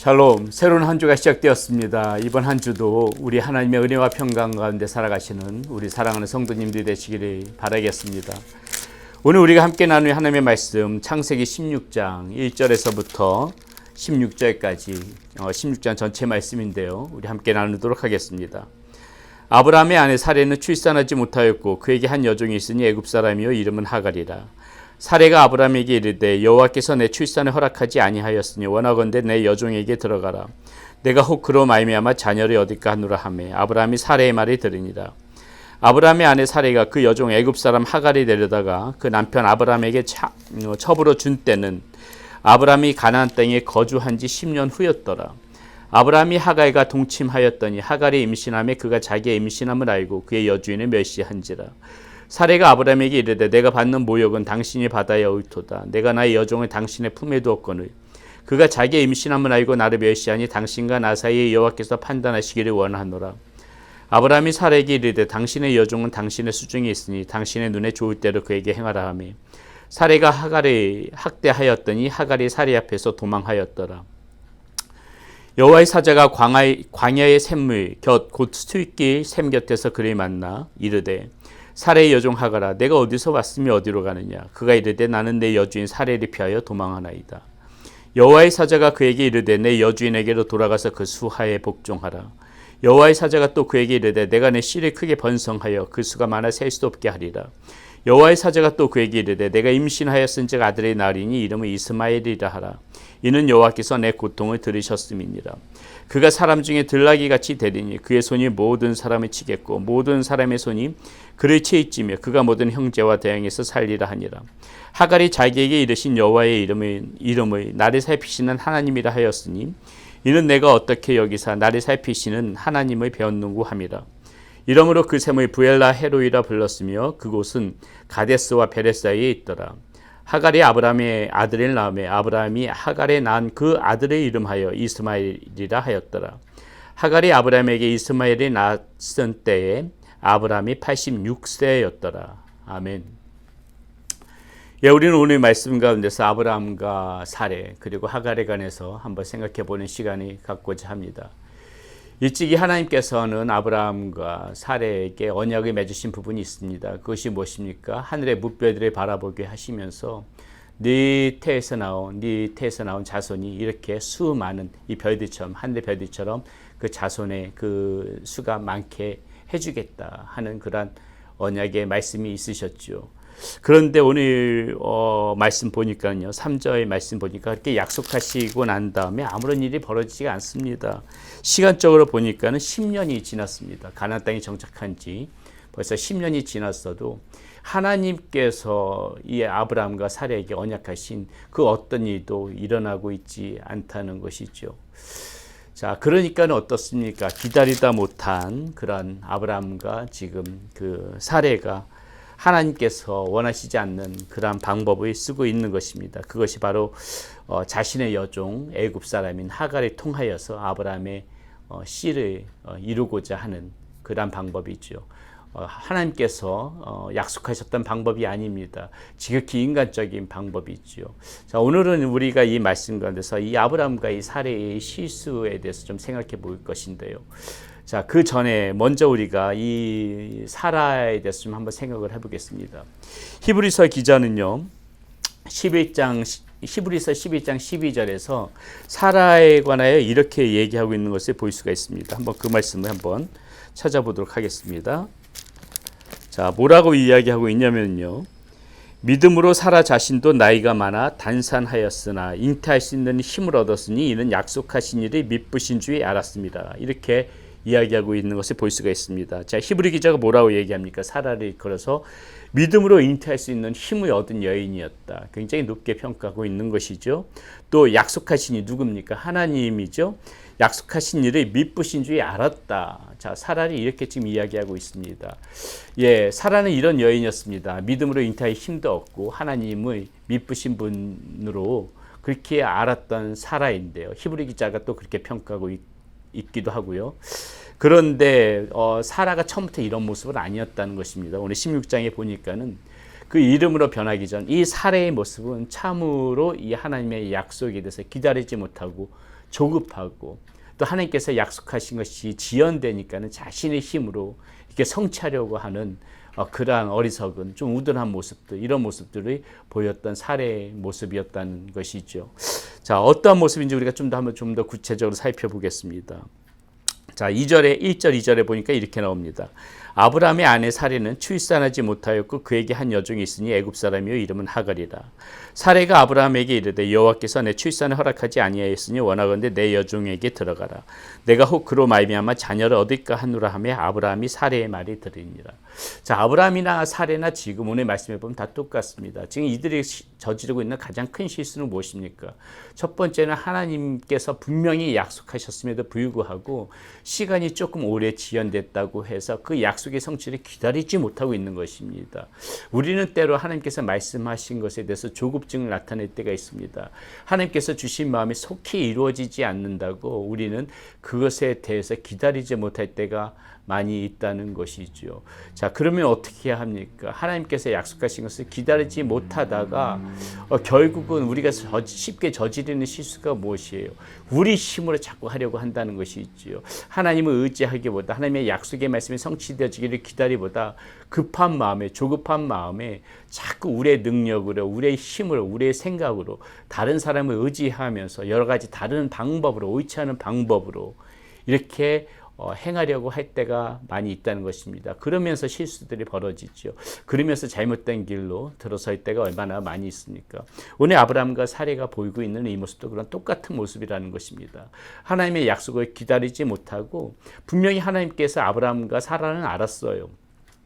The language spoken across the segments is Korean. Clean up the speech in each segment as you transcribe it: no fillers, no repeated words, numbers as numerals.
샬롬, 새로운 한 주가 시작되었습니다. 이번 한 주도 우리 하나님의 은혜와 평강 가운데 살아가시는 우리 사랑하는 성도님들이 되시기를 바라겠습니다. 오늘 우리가 함께 나눌 하나님의 말씀 창세기 16장 1절에서부터 16절까지 16장 전체 말씀인데요. 우리 함께 나누도록 하겠습니다. 아브라함의 아내 사레는 출산하지 못하였고 그에게 한 여종이 있으니 애굽 사람이요 이름은 하갈이라. 사레가 아브라함에게 이르되 여호와께서 내 출산을 허락하지 아니하였으니 원하건대 내 여종에게 들어가라. 내가 혹 그로 말미암아 자녀를 얻을까 하노라 하매 아브라함이 사레의 말을 들으니라. 아브라함의 아내 사레가 그 여종 애굽 사람 하갈이 데려다가 그 남편 아브라함에게 첩으로 준 때는 아브라함이 가나안 땅에 거주한 지 10년 후였더라. 아브라함이 하갈과 동침하였더니 하갈이 임신하며 그가 자기의 임신함을 알고 그의 여주인을 멸시한지라. 사레가 아브라함에게 이르되 내가 받는 모욕은 당신이 받아야 옳도다. 내가 나의 여종을 당신의 품에 두었거늘 그가 자기의 임신함을 알고 나를 멸시하니 당신과 나 사이에 여호와께서 판단하시기를 원하노라. 아브라함이 사레에게 이르되 당신의 여종은 당신의 수중에 있으니 당신의 눈에 좋을 대로 그에게 행하라 하며 사레가 하갈을 학대하였더니 하갈이 사레 앞에서 도망하였더라. 여호와의 사자가 광야의 샘물 곁 곧 숫길 샘 곁에서 그를 만나 이르되 사레의 여종 하갈아 내가 어디서 왔으며 어디로 가느냐. 그가 이르되 나는 내 여주인 사레를 피하여 도망하나이다. 여호와의 사자가 그에게 이르되 내 여주인에게로 돌아가서 그 수하에 복종하라. 여호와의 사자가 또 그에게 이르되 내가 내 씨를 크게 번성하여 그 수가 많아 셀 수 없게 하리라. 여호와의 사자가 또 그에게 이르되 내가 임신하였은즉 아들의 낳으리니 이름을 이스마엘이라 하라. 이는 여호와께서 내 고통을 들으셨음이니라. 그가 사람 중에 들나귀같이 되리니 그의 손이 모든 사람을 치겠고 모든 사람의 손이 그를 치이찌며 그가 모든 형제와 대항해서 살리라 하니라. 하갈이 자기에게 이르신 여호와의 이름을 나를 살피시는 하나님이라 하였으니 이는 내가 어떻게 여기사 나를 살피시는 하나님을 배웠는고 함이라. 이러므로 그 샘을 부엘라 헤로이라 불렀으며 그곳은 가데스와 베레 사이에 있더라. 하갈이 아브라함의 아들을 낳으며 아브라함이 하갈에 낳은 그 아들의 이름하여 이스마엘이라 하였더라. 하갈이 아브라함에게 이스마엘이 낳았을 때에 아브라함이 86세였더라. 아멘. 예, 우리는 오늘 말씀 가운데서 아브라함과 사레 그리고 하갈에 관해서 한번 생각해 보는 시간이 갖고자 합니다. 일찍이 하나님께서는 아브라함과 사레에게 언약을 맺으신 부분이 있습니다. 그것이 무엇입니까? 하늘의 무뼈들을 바라보게 하시면서 네 태에서 나온 자손이 이렇게 수많은 이 별들처럼 하늘의 별들처럼 그 자손의 그 수가 많게 해주겠다 하는 그런 언약의 말씀이 있으셨죠. 그런데 오늘 말씀 보니까요. 3절 말씀 보니까 그렇게 약속하시고 난 다음에 아무런 일이 벌어지지가 않습니다. 시간적으로 보니까는 10년이 지났습니다. 가나안 땅에 정착한 지 벌써 10년이 지났어도 하나님께서 이 아브라함과 사레에게 언약하신 그 어떤 일도 일어나고 있지 않다는 것이죠. 자, 그러니까는 어떻습니까? 기다리다 못한 그런 아브라함과 지금 그 사레가 하나님께서 원하시지 않는 그러한 방법을 쓰고 있는 것입니다. 그것이 바로 자신의 여종 애굽 사람인 하갈을 통하여서 아브라함의 씨를 이루고자 하는 그러한 방법이죠. 하나님께서 약속하셨던 방법이 아닙니다. 지극히 인간적인 방법이죠. 자, 오늘은 우리가 이 말씀 가운데서 이 아브라함과 이 사레의 실수에 대해서 좀 생각해 볼 것인데요. 자, 그 전에 먼저 우리가 이 사라에 대해서 좀 한번 생각을 해보겠습니다. 히브리서 기자는요, 히브리서 11장 12절에서 사라에 관하여 이렇게 얘기하고 있는 것을 볼 수가 있습니다. 한번 그 말씀을 한번 찾아보도록 하겠습니다. 자, 뭐라고 이야기하고 있냐면요. 믿음으로 사라 자신도 나이가 많아 단산하였으나 잉태할 수 있는 힘을 얻었으니 이는 약속하신 일을 미쁘신 줄 알았습니다. 이렇게 이야기하고 있는 것을 볼 수가 있습니다. 자, 히브리 기자가 뭐라고 얘기합니까? 사라를 걸어서 믿음으로 잉태할 수 있는 힘을 얻은 여인이었다. 굉장히 높게 평가하고 있는 것이죠. 또 약속하신 이 누굽니까? 하나님이죠. 약속하신 일을 미쁘신 줄 알았다. 자, 사라를 이렇게 지금 이야기하고 있습니다. 예, 사라는 이런 여인이었습니다. 믿음으로 잉태할 힘도 없고 하나님을 미쁘신 분으로 그렇게 알았던 사라인데요. 히브리 기자가 또 그렇게 평가하고 있기도 하고요. 그런데 사라가 처음부터 이런 모습은 아니었다는 것입니다. 오늘 16장에 보니까는 그 이름으로 변하기 전 이 사레의 모습은 참으로 이 하나님의 약속에 대해서 기다리지 못하고 조급하고 또 하나님께서 약속하신 것이 지연되니까는 자신의 힘으로 이렇게 성취하려고 하는 그러한 어리석은 좀 우둔한 모습들, 이런 모습들이 보였던 사례의 모습이었다는 것이죠. 자, 어떠한 모습인지 우리가 좀 더 구체적으로 살펴보겠습니다. 자, 1절 2절에 보니까 이렇게 나옵니다. 아브라함의 아내 사레는 출산하지 못하였고 그에게 한 여종이 있으니 애굽 사람이요 이름은 하갈이라. 사레가 아브라함에게 이르되 여호와께서 내 출산을 허락하지 아니하였으니 원하건대 내 여종에게 들어가라. 내가 혹 그로 말미암아 자녀를 얻을까 하노라 하며 아브라함이 사레의 말이 들으니라. 자, 아브라함이나 사레나 지금 오늘 말씀해 보면 다 똑같습니다. 지금 이들이 저지르고 있는 가장 큰 실수는 무엇입니까? 첫 번째는 하나님께서 분명히 약속하셨음에도 불구하고 시간이 조금 오래 지연됐다고 해서 그 약속의 성취를 기다리지 못하고 있는 것입니다. 우리는 때로 하나님께서 말씀하신 것에 대해서 조급증을 나타낼 때가 있습니다. 하나님께서 주신 마음이 속히 이루어지지 않는다고 우리는 그것에 대해서 기다리지 못할 때가 많이 있다는 것이죠. 자, 그러면 어떻게 해야 합니까? 하나님께서 약속하신 것을 기다리지 못하다가 결국은 우리가 쉽게 저지르는 실수가 무엇이에요? 우리 힘으로 자꾸 하려고 한다는 것이지요. 하나님을 의지하기보다 하나님의 약속의 말씀이 성취되어지기를 기다리보다 급한 마음에, 조급한 마음에 자꾸 우리의 능력으로, 우리의 힘으로, 우리의 생각으로 다른 사람을 의지하면서 여러 가지 다른 방법으로, 옳지 않은 방법으로 이렇게 행하려고 할 때가 많이 있다는 것입니다. 그러면서 실수들이 벌어지죠. 그러면서 잘못된 길로 들어설 때가 얼마나 많이 있습니까? 오늘 아브라함과 사레가 보이고 있는 이 모습도 그런 똑같은 모습이라는 것입니다. 하나님의 약속을 기다리지 못하고 분명히 하나님께서 아브라함과 사라는 알았어요.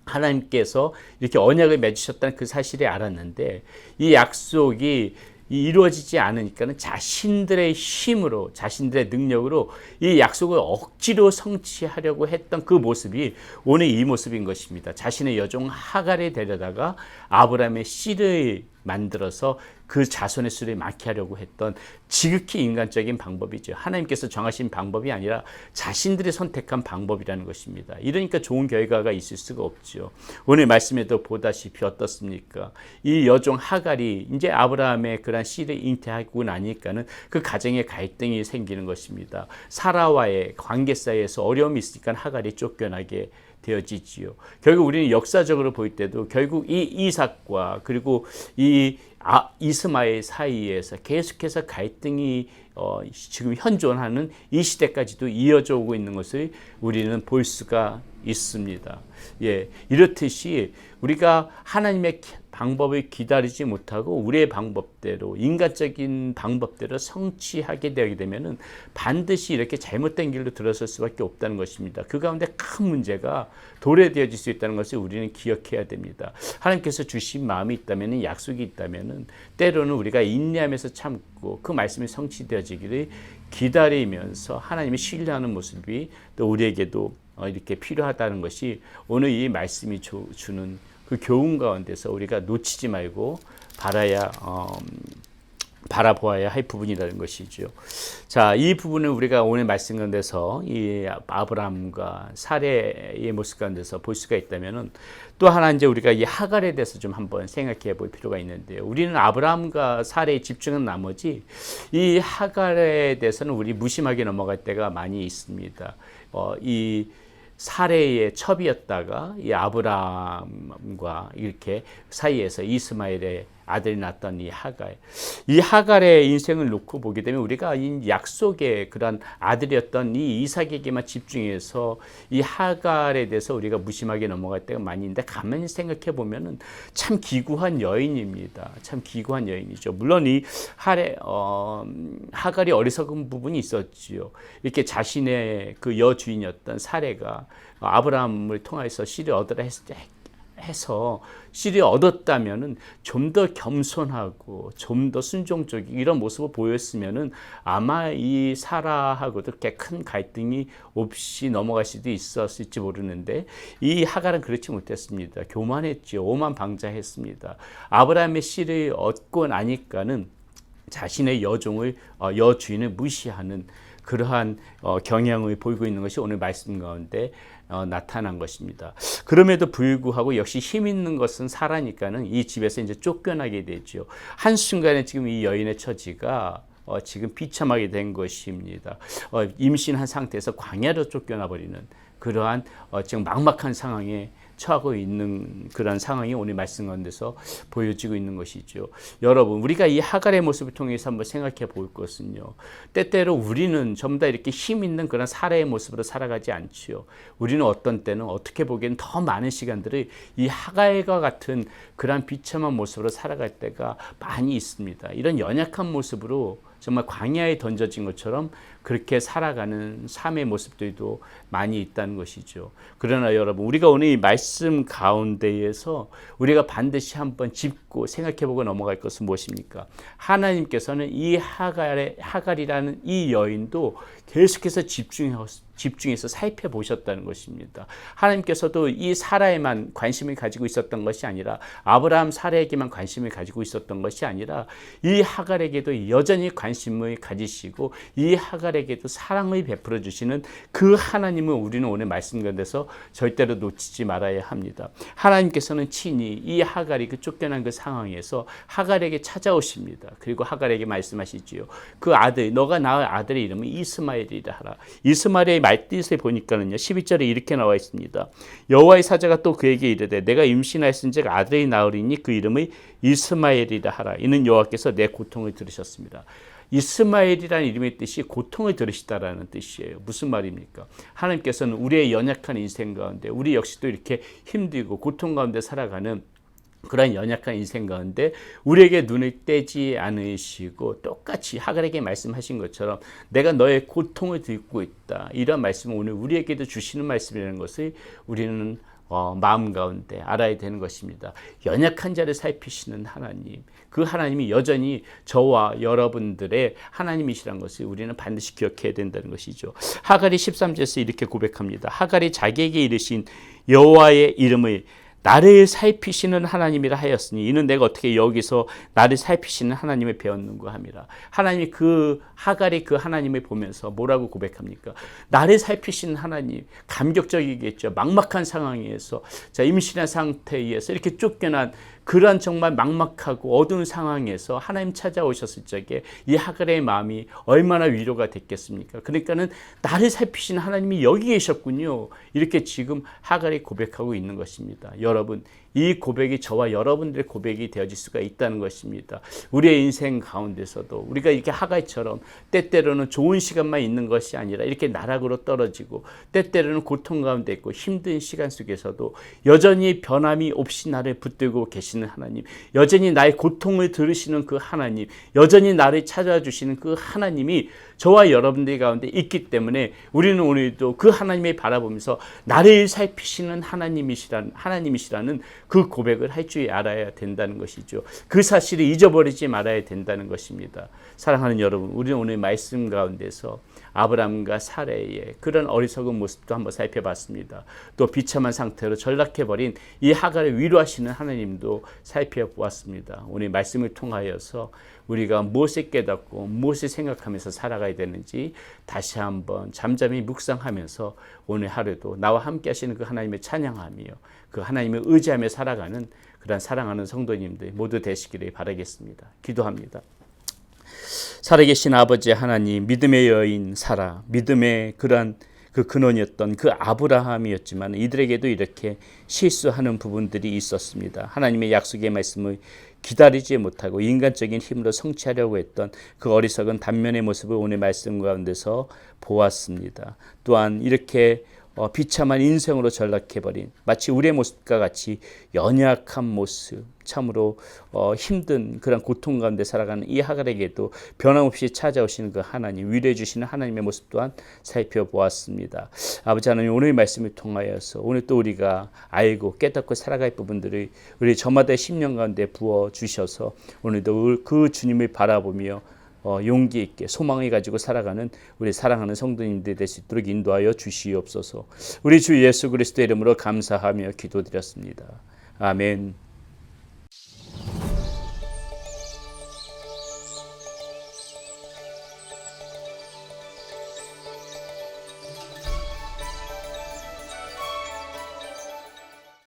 하나님께서 이렇게 언약을 맺으셨다는 그 사실을 알았는데 이 약속이 이루어지지 않으니까는 자신들의 힘으로, 자신들의 능력으로 이 약속을 억지로 성취하려고 했던 그 모습이 오늘 이 모습인 것입니다. 자신의 여종 하갈을 데려다가 아브라함의 씨를 만들어서 그 자손의 수를 많게 하려고 했던 지극히 인간적인 방법이죠. 하나님께서 정하신 방법이 아니라 자신들이 선택한 방법이라는 것입니다. 이러니까 좋은 결과가 있을 수가 없죠. 오늘 말씀에도 보다시피 어떻습니까? 이 여종 하갈이 이제 아브라함의 그런 씨를 잉태하고 나니까는 그 가정에 갈등이 생기는 것입니다. 사라와의 관계 사이에서 어려움이 있으니까 하갈이 쫓겨나게 되어지지요. 결국 우리는 역사적으로 볼 때도 결국 이 이삭과 그리고 이 이스마엘 사이에서 계속해서 갈등이 지금 현존하는 이 시대까지도 이어져 오고 있는 것을 우리는 볼 수가 있습니다. 예, 이렇듯이 우리가 하나님의 방법을 기다리지 못하고 우리의 방법대로, 인간적인 방법대로 성취하게 되게 되면은 반드시 이렇게 잘못된 길로 들어설 수밖에 없다는 것입니다. 그 가운데 큰 문제가 도래되어질 수 있다는 것을 우리는 기억해야 됩니다. 하나님께서 주신 마음이 있다면, 약속이 있다면 때로는 우리가 인내하면서 참고 그 말씀이 성취되어지기를 기다리면서 하나님이 신뢰하는 모습이 또 우리에게도 이렇게 필요하다는 것이 오늘 이 말씀이 주는 그 교훈 가운데서 우리가 놓치지 말고 바라보아야 할 부분이라는 것이죠. 자, 이 부분을 우리가 오늘 말씀 가운데서 이 아브라함과 사레의 모습 가운데서 볼 수가 있다면은 또 하나 이제 우리가 이 하갈에 대해서 좀 한번 생각해 볼 필요가 있는데요. 우리는 아브라함과 사레에 집중한 나머지 이 하갈에 대해서는 우리 무심하게 넘어갈 때가 많이 있습니다. 이 사레의 첩이었다가 이 아브라함과 이렇게 사이에서 이스마엘의 아들이 낳았던 이 하갈. 이 하갈의 인생을 놓고 보게 되면 우리가 이 약속의 그런 아들이었던 이 이삭에게만 집중해서 이 하갈에 대해서 우리가 무심하게 넘어갈 때가 많이 있는데 가만히 생각해 보면은 참 기구한 여인입니다. 참 기구한 여인이죠. 물론 이 하갈이 어리석은 부분이 있었지요. 이렇게 자신의 그 여주인이었던 사레가 아브라함을 통해서 씨를 얻으라 해서 씨를 얻었다면은 좀 더 겸손하고 좀 더 순종적인 이런 모습을 보였으면은 아마 이 사라하고도 그렇게 큰 갈등이 없이 넘어갈 수도 있었을지 모르는데 이 하갈은 그렇지 못했습니다. 교만했죠. 오만방자했습니다. 아브라함의 씨를 얻고 나니까는 자신의 여주인을 무시하는 그러한 경향을 보이고 있는 것이 오늘 말씀 가운데 나타난 것입니다. 그럼에도 불구하고 역시 힘 있는 것은 사라니까는 이 집에서 이제 쫓겨나게 되죠. 한순간에 지금 이 여인의 처지가 지금 비참하게 된 것입니다. 임신한 상태에서 광야로 쫓겨나 버리는 그러한 지금 막막한 상황에 처하고 있는 그런 상황이 오늘 말씀 가운데서 보여지고 있는 것이죠. 여러분, 우리가 이 하갈의 모습을 통해서 한번 생각해 볼 것은요, 때때로 우리는 전부 다 이렇게 힘 있는 그런 사례의 모습으로 살아가지 않지요. 우리는 어떤 때는 어떻게 보기엔 더 많은 시간들을 이 하갈과 같은 그런 비참한 모습으로 살아갈 때가 많이 있습니다. 이런 연약한 모습으로 정말 광야에 던져진 것처럼 그렇게 살아가는 삶의 모습들도 많이 있다는 것이죠. 그러나 여러분, 우리가 오늘 이 말씀 가운데에서 우리가 반드시 한번 짚고 생각해보고 넘어갈 것은 무엇입니까? 하나님께서는 이 하갈이라는 이 여인도 계속해서 집중해서 살펴보셨다는 것입니다. 하나님께서도 이 사라에만 관심을 가지고 있었던 것이 아니라, 아브라함 사라에게만 관심을 가지고 있었던 것이 아니라, 이 하갈에게도 여전히 관심을 가지시고 이 하갈에게도 사랑을 베풀어 주시는 그 하나님을 우리는 오늘 말씀 가운데서 절대로 놓치지 말아야 합니다. 하나님께서는 친히 이 하갈이 그 쫓겨난 그 상황에서 하갈에게 찾아오십니다. 그리고 하갈에게 말씀하시지요. 그 아들, 너가 낳을 아들의 이름은 이스마엘이라 하라. 이스마엘의 말뜻에 보니까는요, 12절에 이렇게 나와 있습니다. 여호와의 사자가 또 그에게 이르되 내가 임신하였은즉 아들이 나으리니 그 이름을 이스마엘이라 하라. 이는 여호와께서 내 고통을 들으셨습니다. 이스마엘이라는 이름의 뜻이 고통을 들으시다라는 뜻이에요. 무슨 말입니까? 하나님께서는 우리의 연약한 인생 가운데, 우리 역시도 이렇게 힘들고 고통 가운데 살아가는 그런 연약한 인생 가운데 우리에게 눈을 떼지 않으시고 똑같이 하갈에게 말씀하신 것처럼 내가 너의 고통을 듣고 있다, 이런 말씀을 오늘 우리에게도 주시는 말씀이라는 것을 우리는 마음 가운데 알아야 되는 것입니다. 연약한 자를 살피시는 하나님, 그 하나님이 여전히 저와 여러분들의 하나님이시라는 것을 우리는 반드시 기억해야 된다는 것이죠. 하갈이 13절에서 이렇게 고백합니다. 하갈이 자기에게 이르신 여호와의 이름을 나를 살피시는 하나님이라 하였으니 이는 내가 어떻게 여기서 나를 살피시는 하나님을 배웠는가 함이라. 하나님이 그 하갈이 그 하나님을 보면서 뭐라고 고백합니까? 나를 살피시는 하나님, 감격적이겠죠. 막막한 상황에서, 자, 임신한 상태에서 이렇게 쫓겨난 그러한 정말 막막하고 어두운 상황에서 하나님 찾아오셨을 적에 이 하갈의 마음이 얼마나 위로가 됐겠습니까? 그러니까는 나를 살피시는 하나님이 여기 계셨군요. 이렇게 지금 하갈이 고백하고 있는 것입니다. 여러분, 이 고백이 저와 여러분들의 고백이 되어질 수가 있다는 것입니다. 우리의 인생 가운데서도 우리가 이렇게 하갈처럼 때때로는 좋은 시간만 있는 것이 아니라 이렇게 나락으로 떨어지고 때때로는 고통 가운데 있고 힘든 시간 속에서도 여전히 변함이 없이 나를 붙들고 계시는 하나님, 여전히 나의 고통을 들으시는 그 하나님, 여전히 나를 찾아와 주시는 그 하나님이 저와 여러분들 가운데 있기 때문에 우리는 오늘도 그 하나님을 바라보면서 나를 살피시는 하나님이시라는 그 고백을 할 줄 알아야 된다는 것이죠. 그 사실을 잊어버리지 말아야 된다는 것입니다. 사랑하는 여러분, 우리는 오늘 말씀 가운데서 아브라함과 사레의 그런 어리석은 모습도 한번 살펴봤습니다. 또 비참한 상태로 전락해버린 이 하갈을 위로하시는 하나님도 살펴보았습니다. 오늘 말씀을 통하여서 우리가 무엇을 깨닫고 무엇을 생각하면서 살아가야 되는지 다시 한번 잠잠히 묵상하면서 오늘 하루도 나와 함께 하시는 그 하나님을 찬양하며 그 하나님을 의지하며 살아가는 그런 사랑하는 성도님들 모두 되시기를 바라겠습니다. 기도합니다. 살아계신 아버지 하나님, 믿음의 여인 사라, 믿음의 그러한 그 근원이었던 그 아브라함이었지만 이들에게도 이렇게 실수하는 부분들이 있었습니다. 하나님의 약속의 말씀을 기다리지 못하고 인간적인 힘으로 성취하려고 했던 그 어리석은 단면의 모습을 오늘 말씀 가운데서 보았습니다. 또한 이렇게 비참한 인생으로 전락해버린 마치 우리의 모습과 같이 연약한 모습, 참으로 힘든 그런 고통 가운데 살아가는 이 하갈에게도 변함없이 찾아오시는 그 하나님, 위로해 주시는 하나님의 모습 또한 살펴보았습니다. 아버지 하나님, 오늘 말씀을 통하여서 오늘 또 우리가 알고 깨닫고 살아갈 부분들을 우리 저마다의 심령 가운데 부어주셔서 오늘도 그 주님을 바라보며 용기 있게 소망을 가지고 살아가는 우리 사랑하는 성도님들 될 수 있도록 인도하여 주시옵소서. 우리 주 예수 그리스도의 이름으로 감사하며 기도드렸습니다. 아멘.